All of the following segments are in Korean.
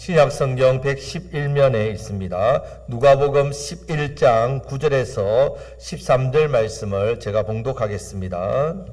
신약 성경 111면에 있습니다. 누가복음 11장 9절에서 13절 말씀을 제가 봉독하겠습니다.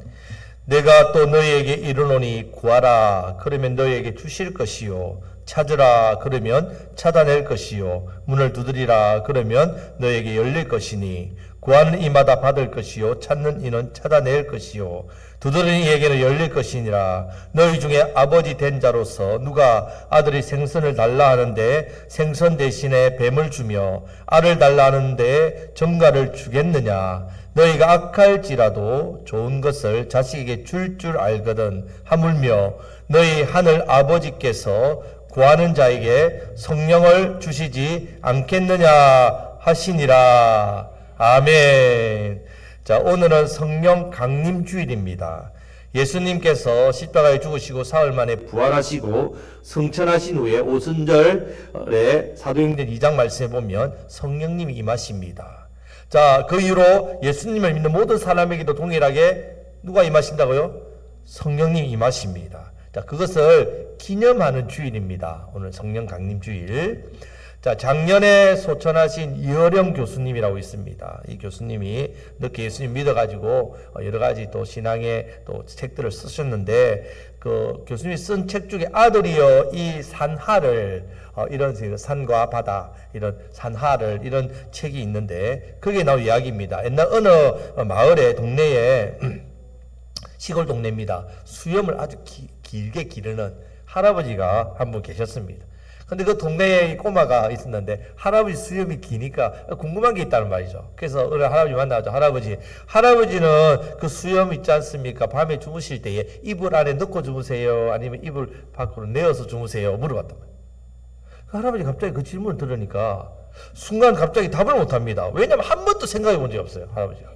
내가 또 너희에게 이르노니 구하라 그러면 너희에게 주실 것이요 찾으라 그러면 찾아낼 것이요 문을 두드리라 그러면 너희에게 열릴 것이니 구하는 이마다 받을 것이요 찾는 이는 찾아낼 것이요 두드리는 이에게는 열릴 것이니라. 너희 중에 아버지 된 자로서 누가 아들이 생선을 달라 하는데 생선 대신에 뱀을 주며 알을 달라 하는데 정갈을 주겠느냐. 너희가 악할지라도 좋은 것을 자식에게 줄 알거든. 하물며 너희 하늘 아버지께서 구하는 자에게 성령을 주시지 않겠느냐 하시니라. 아멘. 자, 오늘은 성령 강림 주일입니다. 예수님께서 십자가에 죽으시고 사흘 만에 부활하시고 승천하신 후에 오순절에 사도행전 2장 말씀에 보면 성령님이 임하십니다. 자, 그 이후로 예수님을 믿는 모든 사람에게도 동일하게 누가 임하신다고요? 성령님이 임하십니다. 자, 그것을 기념하는 주일입니다. 오늘 성령 강림 주일. 자, 작년에 소천하신 이어령 교수님이라고 있습니다. 이 교수님이 늦게 예수님 믿어가지고 여러 가지 또 신앙의 또 책들을 쓰셨는데 그 교수님이 쓴 책 중에 아들이여 이 산하를 이런 산과 바다 이런 산하를 이런 책이 있는데 거기에 나온 이야기입니다. 옛날 어느 마을에 동네에 시골 동네입니다. 수염을 아주 길게 기르는 할아버지가 한 분 계셨습니다. 근데 그 동네에 꼬마가 있었는데 할아버지 수염이 기니까 궁금한 게 있다는 말이죠. 그래서 어느 할아버지 만나죠. 할아버지는 그 수염 있지 않습니까? 밤에 주무실 때에 이불 안에 넣고 주무세요? 아니면 이불 밖으로 내어서 주무세요? 물어봤단 말이에요. 그 할아버지 갑자기 그 질문을 들으니까 순간 갑자기 답을 못합니다. 왜냐하면 한 번도 생각해 본 적이 없어요. 할아버지가.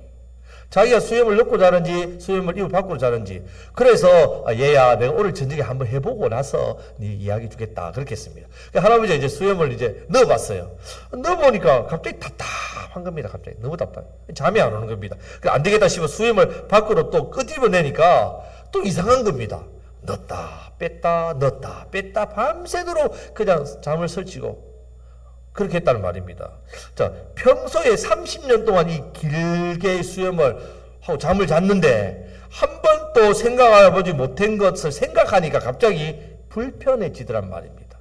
자기가 수염을 넣고 자는지 수염을 이불 밖으로 자는지. 그래서 얘야 내가 오늘 저녁에 한번 해보고 나서 네 이야기 주겠다 그렇게 했습니다. 할아버지가 이제 수염을 이제 넣어봤어요. 넣어보니까 갑자기 답답한 겁니다. 갑자기 너무 답답해. 잠이 안 오는 겁니다. 안 되겠다 싶어 수염을 밖으로 또 끄집어내니까 또 이상한 겁니다. 넣었다 뺐다 밤새도록 그냥 잠을 설치고 그렇게 했다는 말입니다. 자, 평소에 30년 동안 이 길게 수염을 하고 잠을 잤는데 한 번도 생각해보지 못한 것을 생각하니까 갑자기 불편해지더란 말입니다.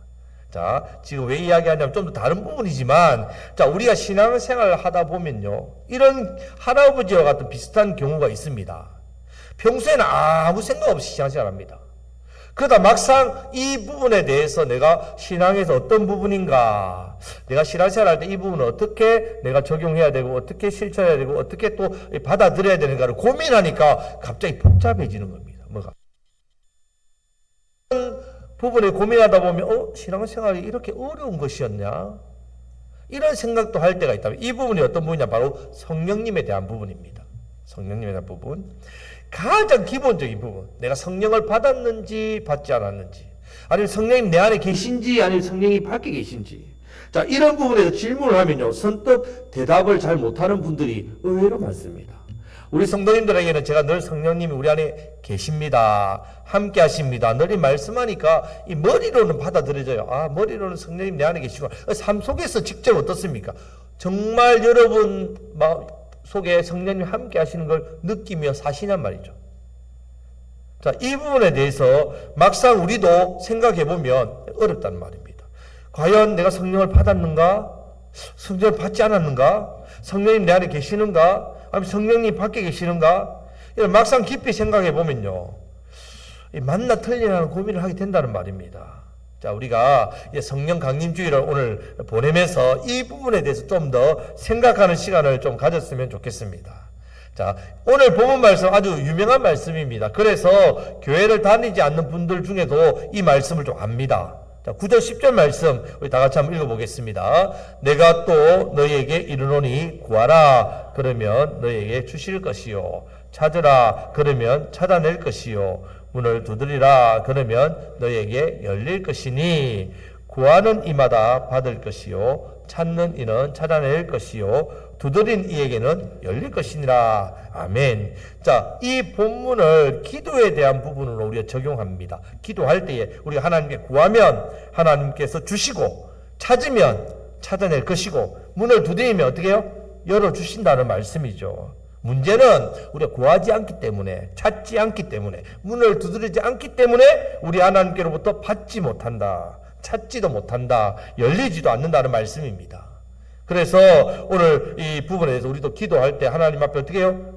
자, 지금 왜 이야기하냐면 좀 더 다른 부분이지만 자, 우리가 신앙생활을 하다 보면요 이런 할아버지와 같은 비슷한 경우가 있습니다. 평소에는 아무 생각 없이 신앙생활을 합니다. 그러다 막상 이 부분에 대해서 내가 신앙에서 어떤 부분인가, 내가 신앙생활 할 때 이 부분을 어떻게 내가 적용해야 되고 어떻게 실천해야 되고 어떻게 또 받아들여야 되는가를 고민하니까 갑자기 복잡해지는 겁니다. 뭐가? 이런 부분에 고민하다 보면 신앙생활이 이렇게 어려운 것이었냐? 이런 생각도 할 때가 있다면 이 부분이 어떤 부분이냐? 바로 성령님에 대한 부분입니다. 성령님에 대한 부분. 가장 기본적인 부분. 내가 성령을 받았는지 받지 않았는지. 아니면 성령님 내 안에 계신지 아니면 성령이 밖에 계신지. 자, 이런 부분에서 질문을 하면요. 선뜻 대답을 잘 못하는 분들이 의외로 많습니다. 우리 성도님들에게는 제가 늘 성령님이 우리 안에 계십니다. 함께 하십니다. 늘 말씀하니까 이 머리로는 받아들여져요. 아, 머리로는 성령님 내 안에 계시구나. 삶 속에서 직접 어떻습니까? 정말 여러분 속에 성령님 함께 하시는 걸 느끼며 사시냔 말이죠. 자, 이 부분에 대해서 막상 우리도 생각해 보면 어렵다는 말입니다. 과연 내가 성령을 받았는가? 성령을 받지 않았는가? 성령님 내 안에 계시는가? 아니면 성령님 밖에 계시는가? 이런 막상 깊이 생각해 보면요, 맞나 틀리나는 고민을 하게 된다는 말입니다. 자, 우리가 성령 강림주의를 오늘 보내면서 이 부분에 대해서 좀 더 생각하는 시간을 좀 가졌으면 좋겠습니다. 자, 오늘 본문 말씀 아주 유명한 말씀입니다. 그래서 교회를 다니지 않는 분들 중에도 이 말씀을 좀 압니다. 자, 9절 10절 말씀 우리 다 같이 한번 읽어보겠습니다. 내가 또 너희에게 이르노니 구하라 그러면 너희에게 주실 것이요 찾으라 그러면 찾아낼 것이요 문을 두드리라 그러면 너희에게 열릴 것이니 구하는 이마다 받을 것이요 찾는 이는 찾아낼 것이요 두드린 이에게는 열릴 것이니라. 아멘. 자, 이 본문을 기도에 대한 부분으로 우리가 적용합니다. 기도할 때에 우리가 하나님께 구하면 하나님께서 주시고, 찾으면 찾아낼 것이고, 문을 두드리면 어떻게 해요? 열어주신다는 말씀이죠. 문제는 우리가 구하지 않기 때문에, 찾지 않기 때문에, 문을 두드리지 않기 때문에 우리 하나님께로부터 받지 못한다, 찾지도 못한다, 열리지도 않는다는 말씀입니다. 그래서 오늘 이 부분에 대해서 우리도 기도할 때 하나님 앞에 어떻게 해요?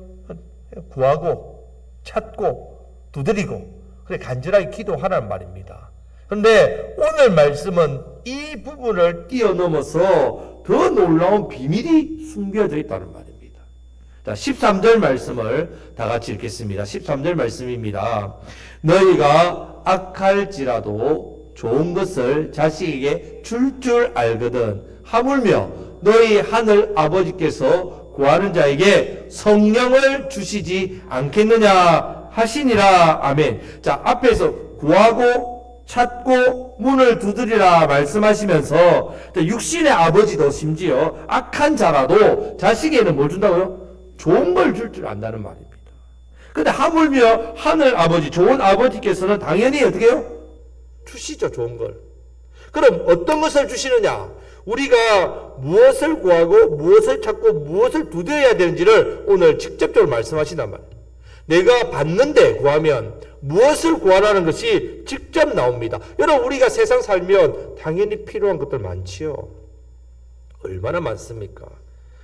구하고 찾고 두드리고 그래 간절하게 기도하라는 말입니다. 그런데 오늘 말씀은 이 부분을 뛰어넘어서 더 놀라운 비밀이 숨겨져 있다는 말입니다. 자, 13절 말씀을 다 같이 읽겠습니다. 13절 말씀입니다. 너희가 악할지라도 좋은 것을 자식에게 줄 알거든 하물며 너희 하늘 아버지께서 구하는 자에게 성령을 주시지 않겠느냐 하시니라. 아멘. 자, 앞에서 구하고 찾고 문을 두드리라 말씀하시면서 육신의 아버지도 심지어 악한 자라도 자식에게는 뭘 준다고요? 좋은 걸 줄 안다는 말입니다. 근데 하물며 하늘 아버지, 좋은 아버지께서는 당연히 어떻게 해요? 주시죠, 좋은 걸. 그럼 어떤 것을 주시느냐? 우리가 무엇을 구하고 무엇을 찾고 무엇을 두드려야 되는지를 오늘 직접적으로 말씀하신단 말이에요. 내가 받는데 구하면 무엇을 구하라는 것이 직접 나옵니다. 여러분, 우리가 세상 살면 당연히 필요한 것들 많지요. 얼마나 많습니까?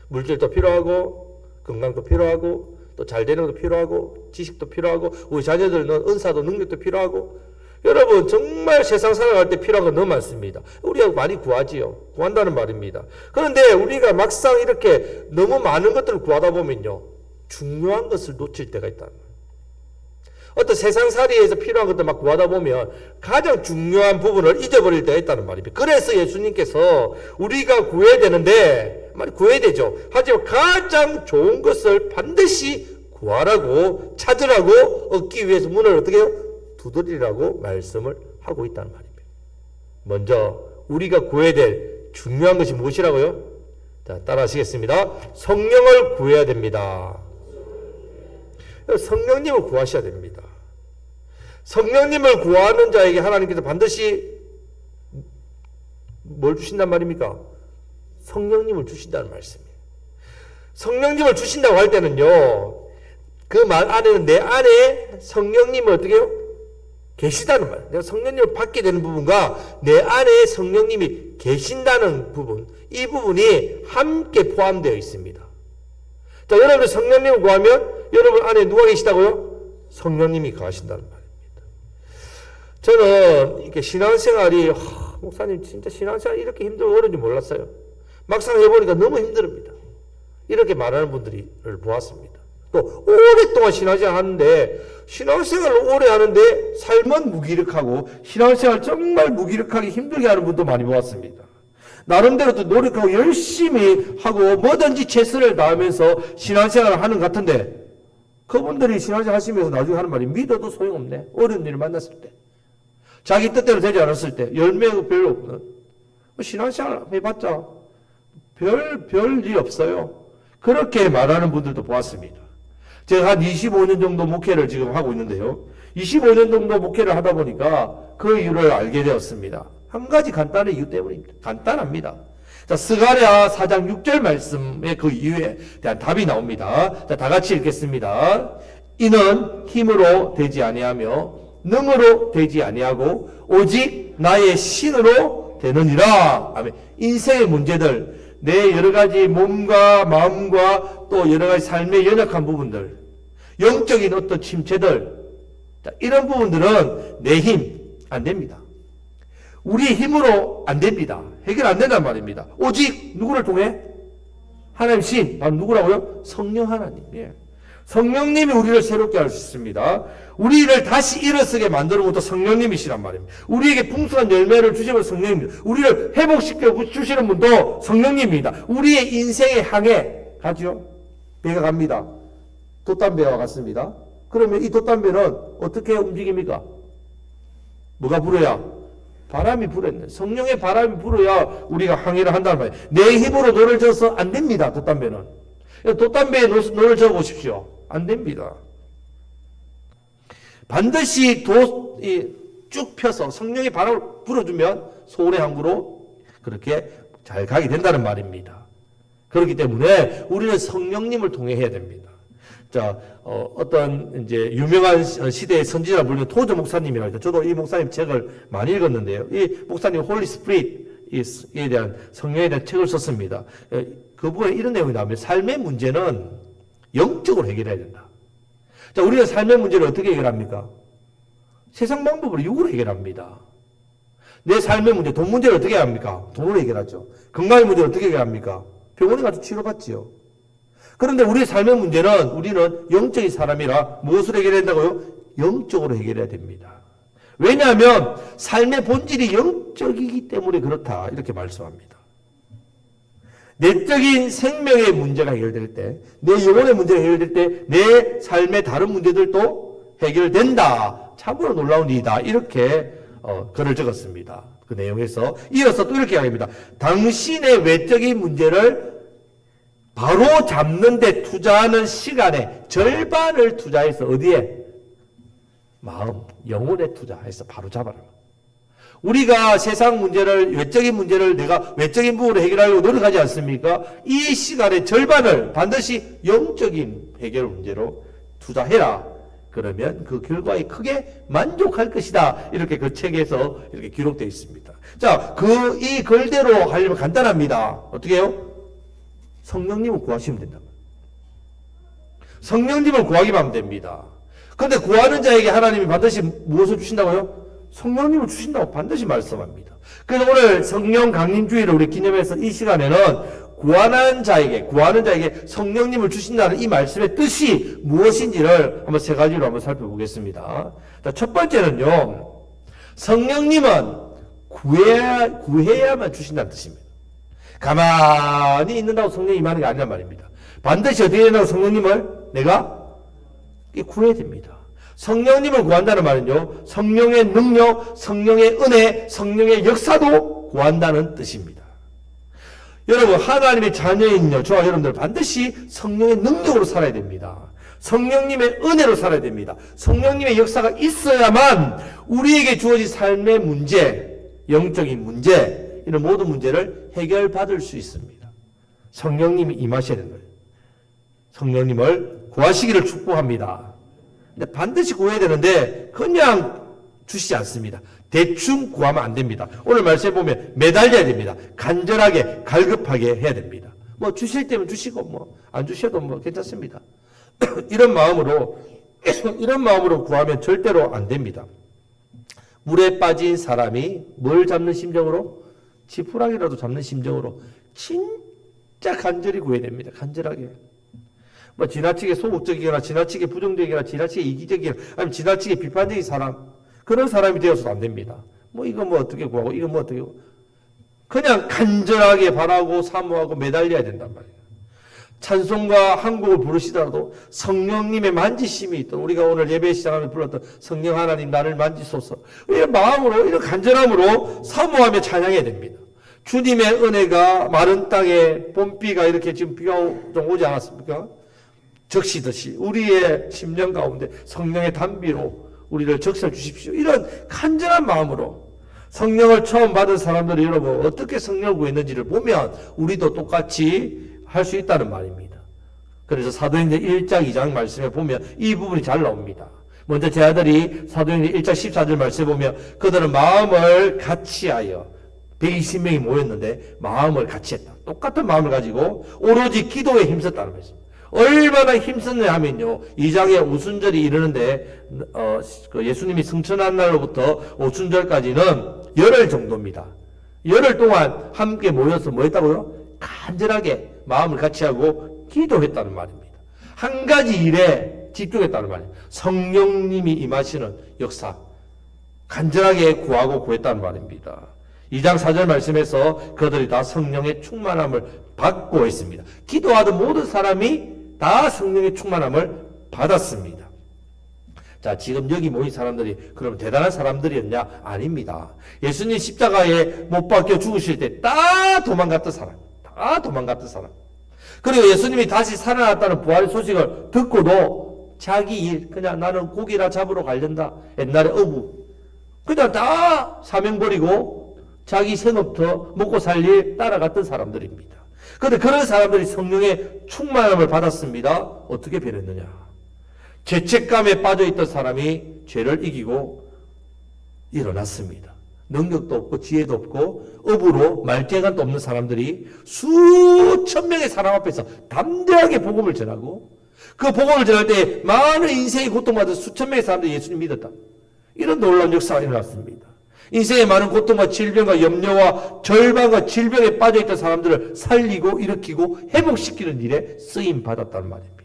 물질도 필요하고 건강도 필요하고 또 잘 되는 것도 필요하고 지식도 필요하고 우리 자녀들은 은사도 능력도 필요하고 여러분 정말 세상 살아갈 때 필요한 건 너무 많습니다. 우리가 많이 구하지요. 구한다는 말입니다. 그런데 우리가 막상 이렇게 너무 많은 것들을 구하다 보면요, 중요한 것을 놓칠 때가 있다는 거예요. 어떤 세상살이에서 필요한 것들 막 구하다 보면 가장 중요한 부분을 잊어버릴 때가 있다는 말입니다. 그래서 예수님께서 우리가 구해야 되는데, 구해야 되죠. 하지만 가장 좋은 것을 반드시 구하라고, 찾으라고, 얻기 위해서 문을 어떻게 해요? 두드리라고 말씀을 하고 있다는 말입니다. 먼저 우리가 구해야 될 중요한 것이 무엇이라고요? 자, 따라 하시겠습니다. 성령을 구해야 됩니다. 성령님을 구하셔야 됩니다. 성령님을 구하는 자에게 하나님께서 반드시 뭘 주신단 말입니까? 성령님을 주신다는 말씀이에요. 성령님을 주신다고 할 때는요, 그 말 안에는 내 안에 성령님을 어떻게 해요? 계시다는 말. 내가 성령님을 받게 되는 부분과 내 안에 성령님이 계신다는 부분, 이 부분이 함께 포함되어 있습니다. 자, 여러분들 성령님을 구하면 여러분 안에 누가 계시다고요? 성령님이 거하신다는 말입니다. 저는 이렇게 신앙생활이 목사님 진짜 신앙생활 이렇게 힘들고 어려운지 몰랐어요. 막상 해보니까 너무 힘듭니다. 이렇게 말하는 분들을 보았습니다. 또 오랫동안 신앙생활 하는데 신앙생활을 오래 하는데 삶은 무기력하고 신앙생활 정말 무기력하게 힘들게 하는 분도 많이 보았습니다. 나름대로 또 노력하고 열심히 하고 뭐든지 최선을 다하면서 신앙생활을 하는 것 같은데 그분들이 신앙생활 하시면서 나중에 하는 말이 믿어도 소용없네. 어려운 일을 만났을 때 자기 뜻대로 되지 않았을 때 열매가 별로 없는 신앙생활 해봤자 별일 없어요. 그렇게 말하는 분들도 보았습니다. 제가 한 25년 정도 목회를 지금 하고 있는데요. 25년 정도 목회를 하다 보니까 그 이유를 알게 되었습니다. 한 가지 간단한 이유 때문입니다. 간단합니다. 자, 스가랴 4장 6절 말씀의 그 이유에 대한 답이 나옵니다. 자, 다 같이 읽겠습니다. 이는 힘으로 되지 아니하며 능으로 되지 아니하고 오직 나의 신으로 되느니라. 아멘. 인생의 문제들, 내 여러 가지 몸과 마음과 또 여러 가지 삶의 연약한 부분들, 영적인 어떤 침체들, 이런 부분들은 내 힘 안 됩니다. 우리의 힘으로 안 됩니다. 해결 안 된단 말입니다. 오직 누구를 통해? 하나님 신, 바로 누구라고요? 성령 하나님. 예. 성령님이 우리를 새롭게 할 수 있습니다. 우리를 다시 일어서게 만드는 것도 성령님이시란 말입니다. 우리에게 풍성한 열매를 주시는 성령입니다. 우리를 회복시켜 주시는 분도 성령님입니다. 우리의 인생의 항해 가죠. 배가 갑니다. 돛담배와 같습니다. 그러면 이 돛담배는 어떻게 움직입니까? 뭐가 불어야? 바람이 불었네. 성령의 바람이 불어야 우리가 항해를 한다는 말이에요. 내 힘으로 노를 져서 안 됩니다. 돛담배는. 돛담배에 노를 져 보십시오. 안 됩니다. 반드시 쭉 펴서 성령의 바람을 불어주면 소원의 항구로 그렇게 잘 가게 된다는 말입니다. 그렇기 때문에 우리는 성령님을 통해 해야 됩니다. 자, 어떤 이제 유명한 시대의 선지자 불리는 토저 목사님이라고 해서 저도 이 목사님 책을 많이 읽었는데요. 이 목사님 홀리 스피릿에 대한 성령에 대한 책을 썼습니다. 그 부분에 이런 내용이 나오면 삶의 문제는 영적으로 해결해야 된다. 자, 우리가 삶의 문제를 어떻게 해결합니까? 세상 방법으로 육으로 해결합니다. 내 삶의 문제, 돈 문제를 어떻게 합니까? 돈으로 해결하죠. 건강의 문제를 어떻게 해결합니까? 병원에 가서 치료받지요. 그런데 우리의 삶의 문제는 우리는 영적인 사람이라 무엇으로 해결해야 된다고요? 영적으로 해결해야 됩니다. 왜냐하면 삶의 본질이 영적이기 때문에 그렇다. 이렇게 말씀합니다. 내적인 생명의 문제가 해결될 때, 내 영혼의 문제가 해결될 때, 내 삶의 다른 문제들도 해결된다. 참으로 놀라운 일이다. 이렇게 글을 적었습니다. 그 내용에서 이어서 또 이렇게 이야기합니다. 당신의 외적인 문제를 바로 잡는 데 투자하는 시간의 절반을 투자해서 어디에? 마음, 영혼에 투자해서 바로 잡아라. 우리가 세상 문제를, 외적인 문제를 내가 외적인 부분으로 해결하려고 노력하지 않습니까? 이 시간의 절반을 반드시 영적인 해결 문제로 투자해라. 그러면 그 결과에 크게 만족할 것이다. 이렇게 그 책에서 이렇게 기록되어 있습니다. 자, 이 글대로 하려면 간단합니다. 어떻게 해요? 성령님을 구하시면 된다. 성령님을 구하기만 하면 됩니다. 그런데 구하는 자에게 하나님이 반드시 무엇을 주신다고요? 성령님을 주신다고 반드시 말씀합니다. 그래서 오늘 성령 강림주의를 우리 기념해서 이 시간에는 구하는 자에게 성령님을 주신다는 이 말씀의 뜻이 무엇인지를 한번 세 가지로 한번 살펴보겠습니다. 자, 첫 번째는요, 성령님은 구해야만 주신다는 뜻입니다. 가만히 있는다고 성령이 임하는 게 아니란 말입니다. 반드시 어떻게 된다고 성령님을 내가 구해야 됩니다. 성령님을 구한다는 말은요, 성령의 능력, 성령의 은혜, 성령의 역사도 구한다는 뜻입니다. 여러분, 하나님의 자녀인 저와 여러분들 반드시 성령의 능력으로 살아야 됩니다. 성령님의 은혜로 살아야 됩니다. 성령님의 역사가 있어야만 우리에게 주어진 삶의 문제, 영적인 문제, 이런 모든 문제를 해결받을 수 있습니다. 성령님이 임하셔야 되는 거예요. 성령님을 구하시기를 축복합니다. 근데 반드시 구해야 되는데 그냥 주시지 않습니다. 대충 구하면 안 됩니다. 오늘 말씀에 보면 매달려야 됩니다. 간절하게 갈급하게 해야 됩니다. 뭐 주실 때면 주시고 안 주셔도 괜찮습니다. 이런 마음으로 구하면 절대로 안 됩니다. 물에 빠진 사람이 뭘 잡는 심정으로? 지푸라기라도 잡는 심정으로 진짜 간절히 구해야 됩니다. 간절하게. 지나치게 소극적이거나 지나치게 부정적이거나 지나치게 이기적이거나 아니면 지나치게 비판적인 사람, 그런 사람이 되어서도 안 됩니다. 이거 어떻게 구하고 이거 어떻게 구하고 그냥 간절하게 바라고 사모하고 매달려야 된단 말이에요. 찬송과 한국을 부르시더라도 성령님의 만지심이 있던, 우리가 오늘 예배 시작하면 불렀던 성령 하나님 나를 만지소서, 이런 마음으로 이런 간절함으로 사모하며 찬양해야 됩니다. 주님의 은혜가 마른 땅에 봄비가 이렇게 지금 비가 좀 오지 않았습니까? 적시듯이 우리의 심령 가운데 성령의 단비로 우리를 적셔 주십시오. 이런 간절한 마음으로 성령을 처음 받은 사람들이 여러분 어떻게 성령을 구했는지를 보면 우리도 똑같이 할 수 있다는 말입니다. 그래서 사도행전 1장 2장 말씀에 보면 이 부분이 잘 나옵니다. 먼저 제 아들이 사도행전 1장 14절 말씀에 보면 그들은 마음을 같이하여 120명이 모였는데 마음을 같이 했다. 똑같은 마음을 가지고 오로지 기도에 힘썼다는 말씀. 얼마나 힘썼냐 하면요, 2장에 오순절이 이르는데 예수님이 승천한 날로부터 오순절까지는 열흘 정도입니다. 열흘 동안 함께 모여서 뭐 했다고요? 간절하게 마음을 같이 하고 기도했다는 말입니다. 한 가지 일에 집중했다는 말이에요. 성령님이 임하시는 역사, 간절하게 구하고 구했다는 말입니다. 2장 4절 말씀에서 그들이 다 성령의 충만함을 받고 있습니다. 기도하던 모든 사람이 다 성령의 충만함을 받았습니다. 자, 지금 여기 모인 사람들이 그럼 대단한 사람들이었냐? 아닙니다. 예수님 십자가에 못 박혀 죽으실 때 다 도망갔던 사람. 다 도망갔던 사람. 그리고 예수님이 다시 살아났다는 부활의 소식을 듣고도 자기 일, 그냥 나는 고기나 잡으러 가련다. 옛날에 어부. 그냥 다 사명 버리고 자기 생업터 먹고 살 일 따라갔던 사람들입니다. 그런데 그런 사람들이 성령의 충만함을 받았습니다. 어떻게 변했느냐? 죄책감에 빠져있던 사람이 죄를 이기고 일어났습니다. 능력도 없고 지혜도 없고 업으로 말재간도 없는 사람들이 수천 명의 사람 앞에서 담대하게 복음을 전하고 그 복음을 전할 때 많은 인생의 고통받은 수천 명의 사람들이 예수님 믿었다. 이런 놀라운 역사가 일어났습니다. 인생의 많은 고통과 질병과 염려와 절망과 질병에 빠져있던 사람들을 살리고 일으키고 회복시키는 일에 쓰임 받았다는 말입니다.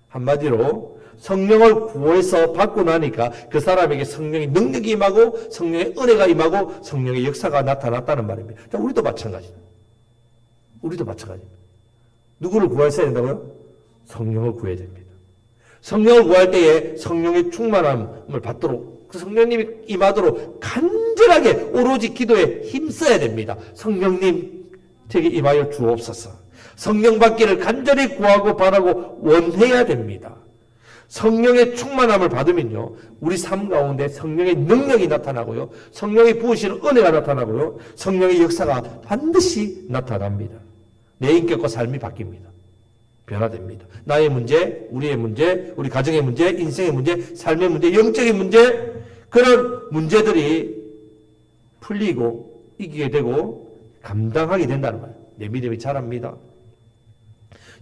한마디로 성령을 구원해서 받고 나니까 그 사람에게 성령의 능력이 임하고 성령의 은혜가 임하고 성령의 역사가 나타났다는 말입니다. 자, 우리도 마찬가지입니다. 우리도 마찬가지입니다. 누구를 구하셔야 된다고요? 성령을 구해야 됩니다. 성령을 구할 때에 성령의 충만함을 받도록 그 성령님이 임하도록 간절하게 오로지 기도에 힘써야 됩니다. 성령님 제게 임하여 주옵소서. 성령 받기를 간절히 구하고 바라고 원해야 됩니다. 성령의 충만함을 받으면요, 우리 삶 가운데 성령의 능력이 나타나고요, 성령의 부으시는 은혜가 나타나고요, 성령의 역사가 반드시 나타납니다. 내 인격과 삶이 바뀝니다. 변화됩니다. 나의 문제, 우리의 문제, 우리 가정의 문제, 인생의 문제, 삶의 문제, 영적인 문제, 그런 문제들이 풀리고 이기게 되고 감당하게 된다는 말이에요. 내 믿음이 자랍니다.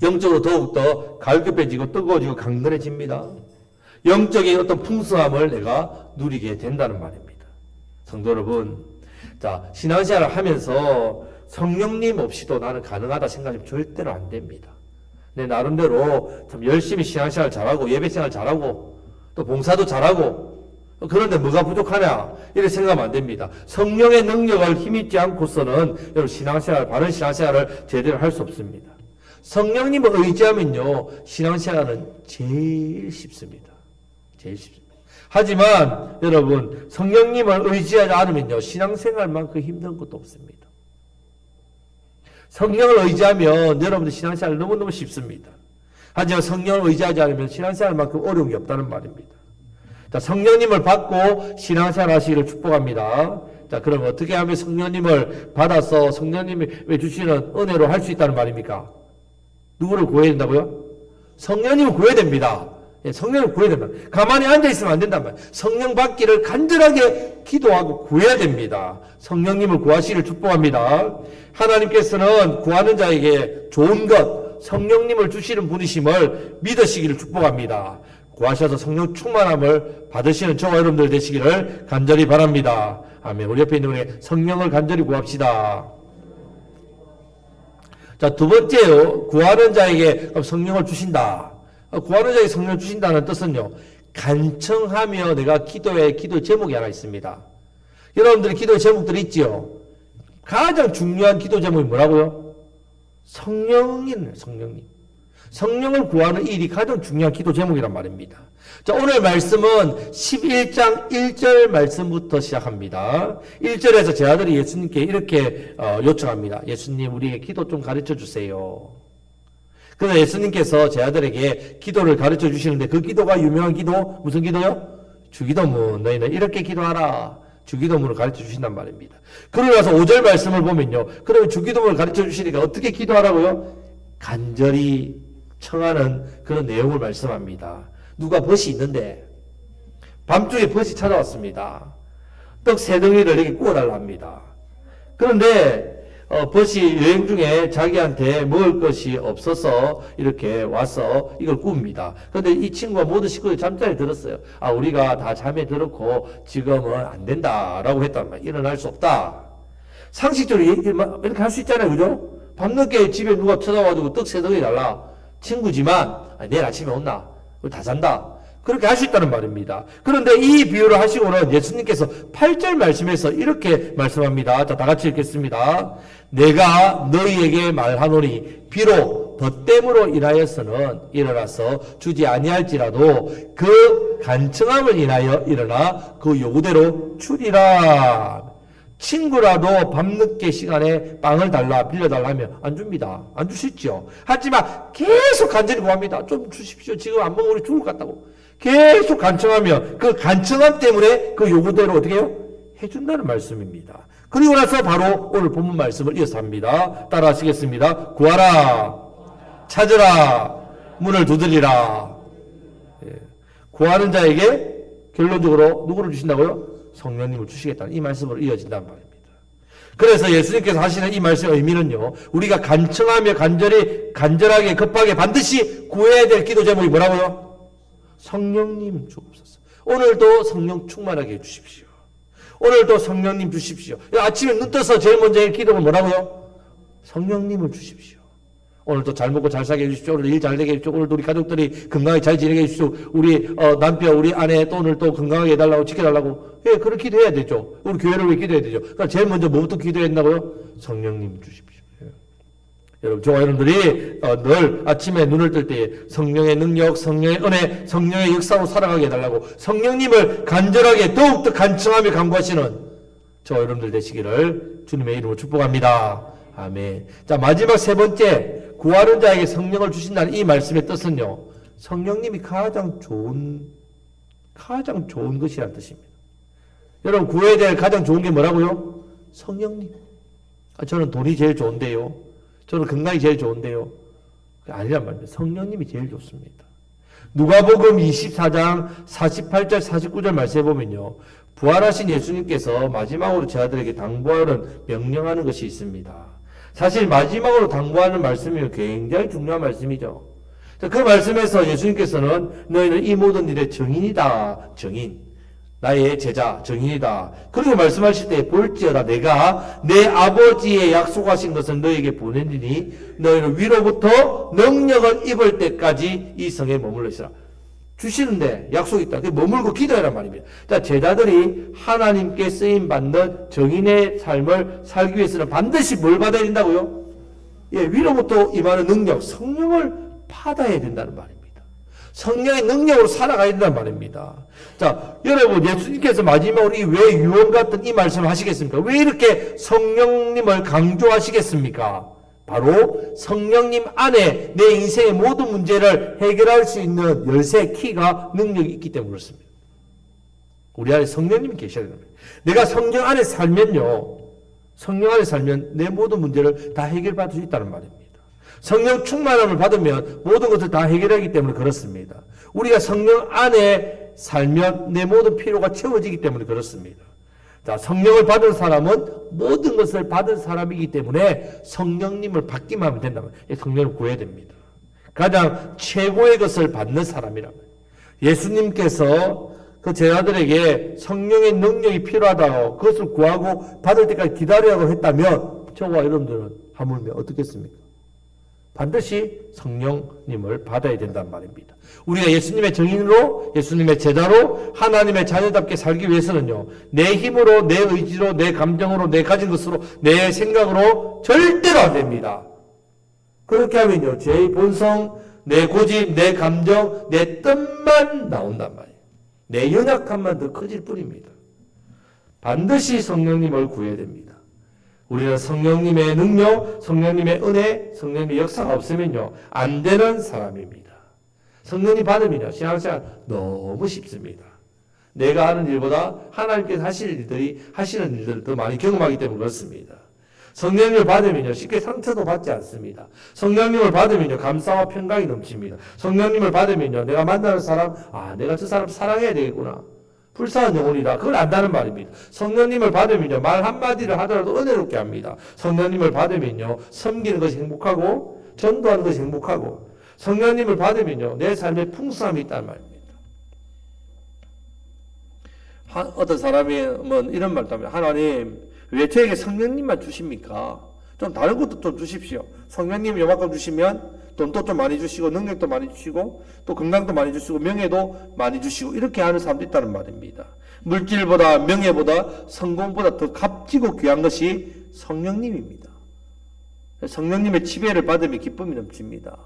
영적으로 더욱더 갈급해지고 뜨거워지고 강건해집니다. 영적인 어떤 풍성함을 내가 누리게 된다는 말입니다. 성도 여러분, 자, 신앙생활을 하면서 성령님 없이도 나는 가능하다 생각하면 절대로 안 됩니다. 내 나름대로 참 열심히 신앙생활 잘하고 예배생활 잘하고 또 봉사도 잘하고 그런데 뭐가 부족하냐 이렇게 생각하면 안 됩니다. 성령의 능력을 힘입지 않고서는 여러분 신앙생활, 바른 신앙생활을 제대로 할 수 없습니다. 성령님을 의지하면요, 신앙생활은 제일 쉽습니다. 제일 쉽습니다. 하지만 여러분, 성령님을 의지하지 않으면요, 신앙생활만큼 힘든 것도 없습니다. 성령을 의지하면 여러분들 신앙생활 너무너무 쉽습니다. 하지만 성령을 의지하지 않으면 신앙생활만큼 어려운 게 없다는 말입니다. 자, 성령님을 받고 신앙생활 하시기를 축복합니다. 자, 그럼 어떻게 하면 성령님을 받아서 성령님이 왜 주시는 은혜로 할 수 있다는 말입니까? 누구를 구해야 된다고요? 성령님을 구해야 됩니다. 예, 성령을 구해야 됩니다. 가만히 앉아있으면 안 된단 말이에요. 성령 받기를 간절하게 기도하고 구해야 됩니다. 성령님을 구하시기를 축복합니다. 하나님께서는 구하는 자에게 좋은 것, 성령님을 주시는 분이심을 믿으시기를 축복합니다. 구하셔서 성령 충만함을 받으시는 저와 여러분들 되시기를 간절히 바랍니다. 아멘. 우리 옆에 있는 분에게 성령을 간절히 구합시다. 자, 두 번째요. 구하는 자에게 성령을 주신다. 구하는 자에게 성령을 주신다는 뜻은요, 간청하며 내가 기도의 기도 제목이 하나 있습니다. 여러분들이 기도 제목들이 있지요. 가장 중요한 기도 제목이 뭐라고요? 성령이네, 성령님. 성령을 구하는 일이 가장 중요한 기도 제목이란 말입니다. 자, 오늘 말씀은 11장 1절 말씀부터 시작합니다. 1절에서 제 아들이 예수님께 이렇게 요청합니다. 예수님, 우리에게 기도 좀 가르쳐 주세요. 그래서 예수님께서 제 아들에게 기도를 가르쳐 주시는데 그 기도가 유명한 기도, 무슨 기도요? 주기도문. 너희는 이렇게 기도하라. 주기도문을 가르쳐 주신단 말입니다. 그러고 나서 5절 말씀을 보면요. 그러면 주기도문을 가르쳐 주시니까 어떻게 기도하라고요? 간절히 청하는 그런 내용을 말씀합니다. 누가 벗이 있는데 밤중에 벗이 찾아왔습니다. 떡 3덩이를 이렇게 구워달라 합니다. 그런데 벗이 여행 중에 자기한테 먹을 것이 없어서 이렇게 와서 이걸 구웁니다. 그런데 이 친구가 모든 식구들이 잠자리에 들었어요. 아, 우리가 다 잠에 들었고 지금은 안 된다라고 했단 말이에요. 일어날 수 없다. 상식적으로 이렇게 할 수 있잖아요. 그죠? 밤늦게 집에 누가 찾아와가지고 떡 3덩이 달라. 친구지만 내일 아침에 온나? 다 잔다. 그렇게 할 수 있다는 말입니다. 그런데 이 비유를 하시고는 예수님께서 8절 말씀에서 이렇게 말씀합니다. 자, 다 같이 읽겠습니다. 내가 너희에게 말하노니 비록 또 덧댐으로 인하여서는 일어나서 주지 아니할지라도 그 간청함을 인하여 일어나 그 요구대로 주리라. 친구라도 밤늦게 시간에 빵을 달라 빌려달라 하면 안 줍니다. 안 주시죠. 하지만 계속 간절히 구합니다. 좀 주십시오. 지금 안 먹으면 우리 죽을 것 같다고. 계속 간청하면 그 간청함 때문에 그 요구대로 어떻게 해요? 해준다는 말씀입니다. 그리고 나서 바로 오늘 본문 말씀을 이어서 합니다. 따라 하시겠습니다. 구하라, 찾으라, 문을 두드리라. 구하는 자에게 결론적으로 누구를 주신다고요? 성령님을 주시겠다는 이 말씀으로 이어진단 말입니다. 그래서 예수님께서 하시는 이 말씀의 의미는요, 우리가 간청하며 간절하게 급하게 반드시 구해야 될 기도 제목이 뭐라고요? 성령님 주옵소서. 오늘도 성령 충만하게 해주십시오. 오늘도 성령님 주십시오. 아침에 눈 떠서 제일 먼저 할 기도는 뭐라고요? 성령님을 주십시오. 오늘도 잘 먹고 잘 사게 해주십시오. 오늘 일 잘 되게 해주십시오. 오늘도 우리 가족들이 건강하게 잘 지내게 해주십시오. 우리 남편, 우리 아내 또 오늘 또 건강하게 해달라고 지켜달라고. 예, 그렇게 기도해야 되죠. 우리 교회를 왜 기도해야 되죠? 그러니까 제일 먼저 뭐부터 기도해야 된다고요? 성령님 주십시오. 예. 여러분, 저와 여러분들이 늘 아침에 눈을 뜰 때 성령의 능력, 성령의 은혜, 성령의 역사로 살아가게 해달라고 성령님을 간절하게 더욱더 간청하며 간구하시는 저와 여러분들 되시기를 주님의 이름으로 축복합니다. 아멘. 자, 마지막 세 번째, 구하는 자에게 성령을 주신다는 이 말씀의 뜻은요, 성령님이 가장 좋은 것이라는 뜻입니다. 여러분, 구해야 될 가장 좋은 게 뭐라고요? 성령님. 저는 돈이 제일 좋은데요. 저는 건강이 제일 좋은데요. 아니란 말입니다. 성령님이 제일 좋습니다. 누가복음 24장 48절 49절 말씀해 보면요, 부활하신 예수님께서 마지막으로 제 아들에게 당부하는 명령하는 것이 있습니다. 사실 마지막으로 당부하는 말씀이 굉장히 중요한 말씀이죠. 그 말씀에서 예수님께서는 너희는 이 모든 일의 정인이다. 정인. 나의 제자, 정인이다. 그리고 말씀하실 때 볼지어다 내가 내 아버지의 약속하신 것을 너희에게 보내리니 너희는 위로부터 능력을 입을 때까지 이 성에 머물러있으라. 주시는데 약속이 있다. 머물고 기도하란 말입니다. 자, 제자들이 하나님께 쓰임받는 정인의 삶을 살기 위해서는 반드시 뭘 받아야 된다고요? 예, 위로부터 임하는 능력, 성령을 받아야 된다는 말입니다. 성령의 능력으로 살아가야 된다는 말입니다. 자, 여러분, 예수님께서 마지막으로 왜 유언 같은 이 말씀을 하시겠습니까? 왜 이렇게 성령님을 강조하시겠습니까? 바로 성령님 안에 내 인생의 모든 문제를 해결할 수 있는 열쇠, 키가, 능력이 있기 때문에 그렇습니다. 우리 안에 성령님이 계셔야 됩니다. 내가 성령 안에 살면요, 성령 안에 살면 내 모든 문제를 다 해결받을 수 있다는 말입니다. 성령 충만함을 받으면 모든 것을 다 해결하기 때문에 그렇습니다. 우리가 성령 안에 살면 내 모든 필요가 채워지기 때문에 그렇습니다. 자, 성령을 받은 사람은 모든 것을 받은 사람이기 때문에 성령님을 받기만 하면 된다면 성령을 구해야 됩니다. 가장 최고의 것을 받는 사람이라면 예수님께서 그 제자들에게 성령의 능력이 필요하다고 그것을 구하고 받을 때까지 기다리라고 했다면 저와 여러분들은 하물며 어떻겠습니까? 반드시 성령님을 받아야 된다는 말입니다. 우리가 예수님의 증인으로, 예수님의 제자로 하나님의 자녀답게 살기 위해서는요, 내 힘으로, 내 의지로, 내 감정으로, 내 가진 것으로, 내 생각으로 절대로 안 됩니다. 그렇게 하면요, 제 본성, 내 고집, 내 감정, 내 뜻만 나온단 말이에요. 내 연약함만 더 커질 뿐입니다. 반드시 성령님을 구해야 됩니다. 우리는 성령님의 능력, 성령님의 은혜, 성령님의 역사가 없으면요, 안 되는 사람입니다. 성령님 받으면요, 신앙생활 너무 쉽습니다. 내가 하는 일보다 하나님께서 하시는 일들을 더 많이 경험하기 때문에 그렇습니다. 성령님을 받으면요, 쉽게 상처도 받지 않습니다. 성령님을 받으면요, 감사와 평강이 넘칩니다. 성령님을 받으면요, 내가 만나는 사람, 내가 저 사람 사랑해야 되겠구나. 불쌍한 영혼이다. 그걸 안다는 말입니다. 성령님을 받으면요, 말 한마디를 하더라도 은혜롭게 합니다. 성령님을 받으면요, 섬기는 것이 행복하고, 전도하는 것이 행복하고, 성령님을 받으면요, 내 삶에 풍성함이 있다는 말입니다. 어떤 사람은 이런 말도 합니다. 하나님, 왜 저에게 성령님만 주십니까? 좀 다른 것도 좀 주십시오. 성령님 요만큼 주시면 돈도 좀 많이 주시고 능력도 많이 주시고 또 건강도 많이 주시고 명예도 많이 주시고 이렇게 하는 사람도 있다는 말입니다. 물질보다 명예보다 성공보다 더 값지고 귀한 것이 성령님입니다. 성령님의 지배를 받으면 기쁨이 넘칩니다.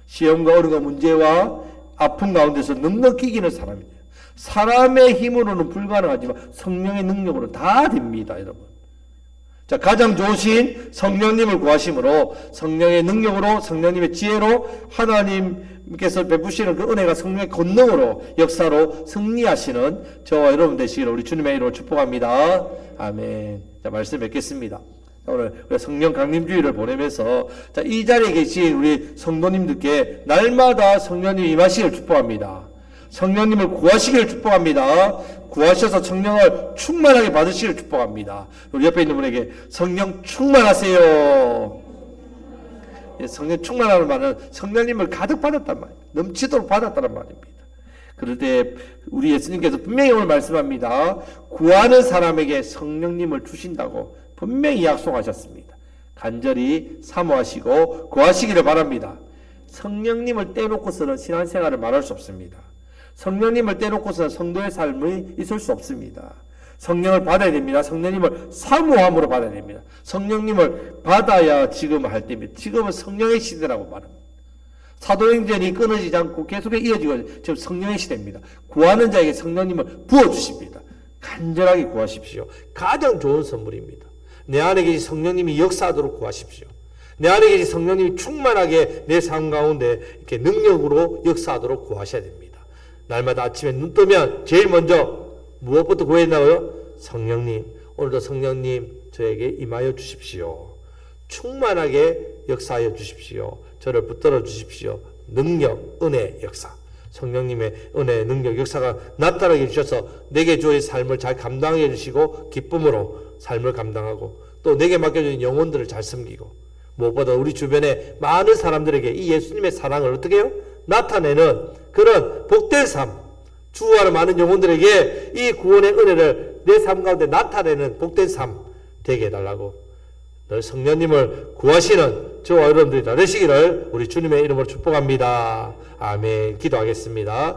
시험과 어려움과 문제와 아픔 가운데서 넉넉히 이기는 사람이에요. 사람의 힘으로는 불가능하지만 성령의 능력으로 다 됩니다, 여러분. 자, 가장 좋으신 성령님을 구하심으로 성령의 능력으로 성령님의 지혜로 하나님께서 베푸시는 그 은혜가 성령의 권능으로 역사로 승리하시는 저와 여러분 되시기를 우리 주님의 이름으로 축복합니다. 아멘. 자, 말씀 뵙겠습니다. 오늘 성령 강림주의를 보내면서 자, 이 자리에 계신 우리 성도님들께 날마다 성령님 임하시기를 축복합니다. 성령님을 구하시기를 축복합니다. 구하셔서 성령을 충만하게 받으시기를 축복합니다. 우리 옆에 있는 분에게 성령 충만하세요. 성령 충만하는 말은 성령님을 가득 받았단 말이에요. 넘치도록 받았다는 말입니다. 그럴 때 우리 예수님께서 분명히 오늘 말씀합니다. 구하는 사람에게 성령님을 주신다고 분명히 약속하셨습니다. 간절히 사모하시고 구하시기를 바랍니다. 성령님을 떼놓고서는 신앙생활을 말할 수 없습니다. 성령님을 떼놓고서는 성도의 삶이 있을 수 없습니다. 성령을 받아야 됩니다. 성령님을 사모함으로 받아야 됩니다. 성령님을 받아야 지금 할 때입니다. 지금은 성령의 시대라고 말합니다. 사도행전이 끊어지지 않고 계속 이어지고 지금 성령의 시대입니다. 구하는 자에게 성령님을 부어주십니다. 간절하게 구하십시오. 가장 좋은 선물입니다. 내 안에 계신 성령님이 역사하도록 구하십시오. 내 안에 계신 성령님이 충만하게 내 삶 가운데 이렇게 능력으로 역사하도록 구하셔야 됩니다. 날마다 아침에 눈 뜨면 제일 먼저 무엇부터 구해야 나와요? 성령님, 오늘도 성령님 저에게 임하여 주십시오. 충만하게 역사하여 주십시오. 저를 붙들어 주십시오. 능력, 은혜, 역사. 성령님의 은혜, 능력, 역사가 나타나게 해주셔서 내게 주어진 삶을 잘 감당해 주시고 기쁨으로 삶을 감당하고 또 내게 맡겨진 영혼들을 잘 섬기고 무엇보다 우리 주변에 많은 사람들에게 이 예수님의 사랑을 어떻게 해요? 나타내는 그런 복된 삶, 주와는 많은 영혼들에게 이 구원의 은혜를 내 삶 가운데 나타내는 복된 삶 되게 해달라고 늘 성령님을 구하시는 저와 여러분들이 다 되시기를 우리 주님의 이름으로 축복합니다. 아멘. 기도하겠습니다.